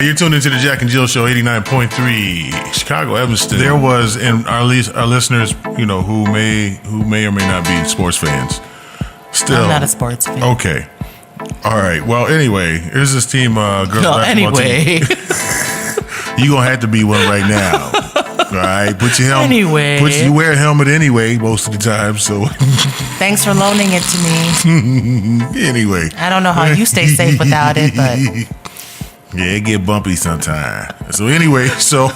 You're tuned into the Jack and Jill Show, 89.3, Chicago, Evanston. There was, and our listeners, you know, who may or may not be sports fans. Still, I'm not a sports fan. Okay. All right. Well, anyway, here's this team, girls basketball team. You're going to have to be one right now. All right. Put your helmet. Anyway. You wear a helmet anyway most of the time, so. Thanks for loaning it to me. Anyway. I don't know how you stay safe without it, but. Yeah, it get bumpy sometimes. So anyway, so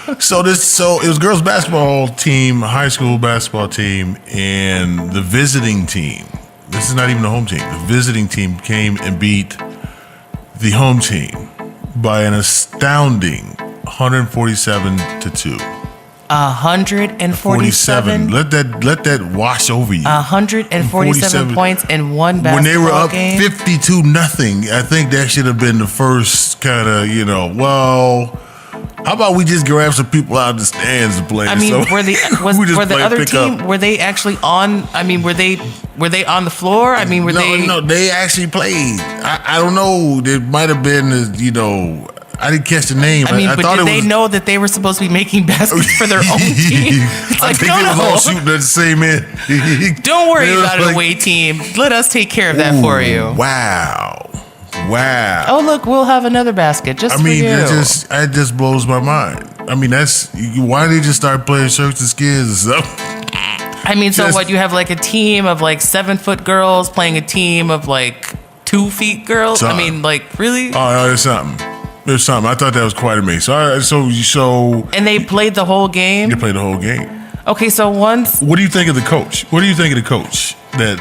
it was girls basketball team, high school basketball team, and the visiting team. This is not even the home team. The visiting team came and beat the home team by an astounding 147-2. 147. Let that wash over you. 147 points in one basketball game. When they were up 52-0, I think that should have been the first kind of, you know, well, how about we just grab some people out of the stands to play? I mean, so were the other team, were they actually on? I mean, were they on the floor? I mean, No, they actually played. I don't know. It might have been, you know, I didn't catch the name. I mean, but did they know that they were supposed to be making baskets for their own team? It's I like, think they were all shooting at the same end. Don't worry about an away team. Let us take care of that for you. Wow. Oh, look, we'll have another basket just for you. It just blows my mind. I mean, why they just start playing shirts and skins and stuff? I mean, so what? You have like a team of like 7-foot girls playing a team of like 2 feet girls? I mean, like, really? Oh, there's something. I thought that was quite amazing. So and they played the whole game? They played the whole game. Okay, so once... What do you think of the coach? What do you think of the coach that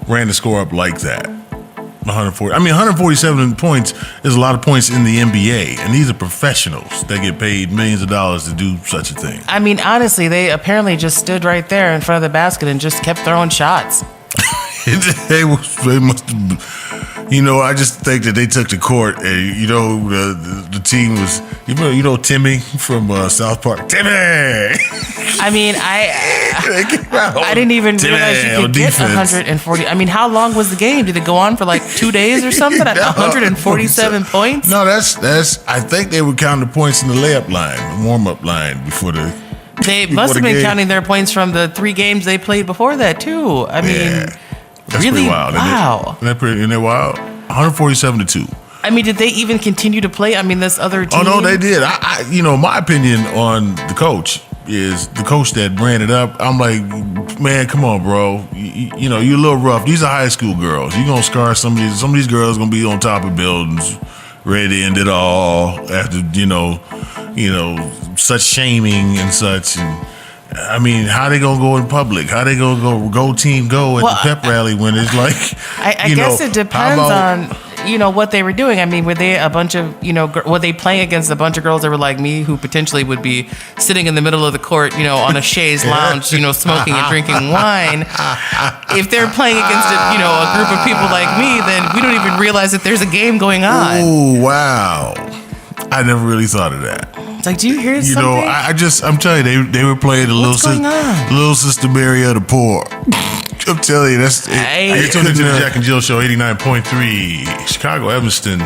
ran the score up like that? 140. I mean, 147 points is a lot of points in the NBA, and these are professionals that get paid millions of dollars to do such a thing. I mean, honestly, they apparently just stood right there in front of the basket and just kept throwing shots. They must have... You know, I just think that they took the court, and you know, the team was, you know, Timmy from South Park. Timmy. I mean, I didn't even realize you could get 140. I mean, how long was the game? Did it go on for like 2 days or something at 147 points? No, that's. I think they were counting the points in the layup line, the warm up line before the. They must have been counting their points from the 3 games they played before that too. I mean. That's really pretty wild. Wow. Isn't that wild? 147-2. I mean, did they even continue to play? I mean, this other team. Oh no, they did. You know, my opinion on the coach is the coach that ran it up. I'm like, man, come on, bro. You know, you're a little rough. These are high school girls. You're gonna scar some of these girls. Gonna be on top of buildings, ready to end it all after you know, such shaming and such. And I mean, how they gonna go in public? How they gonna go team go at the pep rally when it's like? I guess it depends on what they were doing. I mean, were they a bunch of were they playing against a bunch of girls that were like me who potentially would be sitting in the middle of the court, on a chaise lounge, smoking and drinking wine? If they're playing against a group of people like me, then we don't even realize that there's a game going on. Oh wow! I never really thought of that. It's like, do you hear something? I'm telling you, they were playing the little sister Mary of the poor. I'm telling you, you're tuned into the Jack and Jill Show, 89.3, Chicago, Evanston.